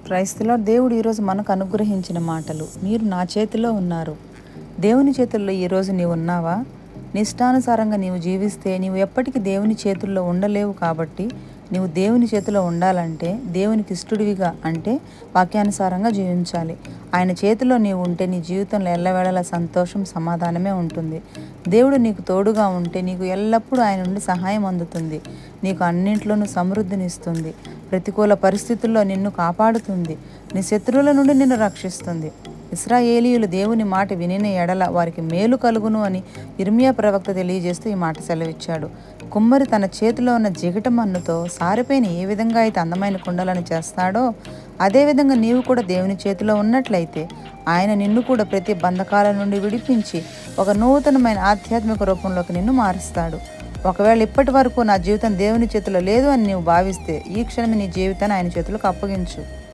క్రైస్తలో దేవుడు ఈరోజు మనకు అనుగ్రహించిన మాటలు. మీరు నా చేతిలో ఉన్నారు. దేవుని చేతుల్లో ఈరోజు నీవు ఉన్నావా? నిష్టానుసారంగా నీవు జీవిస్తే నీవు ఎప్పటికీ దేవుని చేతుల్లో ఉండలేవు. కాబట్టి నీవు దేవుని చేతిలో ఉండాలంటే దేవునికి ఇష్టడివిగా అంటే వాక్యానుసారంగా జీవించాలి. ఆయన చేతిలో నీవు ఉంటే నీ జీవితంలో ఎల్లవేళలా సంతోషం, సమాధానమే ఉంటుంది. దేవుడు నీకు తోడుగా ఉంటే నీకు ఎల్లప్పుడూ ఆయన నుండి సహాయం అందుతుంది. నీకు అన్నింట్లోనూ సమృద్ధినిస్తుంది. ప్రతికూల పరిస్థితుల్లో నిన్ను కాపాడుతుంది. నీ శత్రువుల నుండి నిన్ను రక్షిస్తుంది. ఇశ్రాయేలీయులు దేవుని మాట వినిన ఎడల వారికి మేలు కలుగును అని ఇర్మియా ప్రవక్త తెలియజేస్తూ ఈ మాట సెలవిచ్చాడు. కుమ్మరి తన చేతిలో ఉన్న జిగట మన్నుతో సారిపైన ఏ విధంగా అయితే అందమైన కుండలను చేస్తాడో అదేవిధంగా నీవు కూడా దేవుని చేతిలో ఉన్నట్లయితే ఆయన నిన్ను కూడా ప్రతి బంధకాల నుండి విడిపించి ఒక నూతనమైన ఆధ్యాత్మిక రూపంలోకి నిన్ను మారుస్తాడు. ఒకవేళ ఇప్పటి వరకు నా జీవితం దేవుని చేతిలో లేదు అని నీవు భావిస్తే ఈ క్షణమే నీ జీవితాన్ని ఆయన చేతులకు అప్పగించు.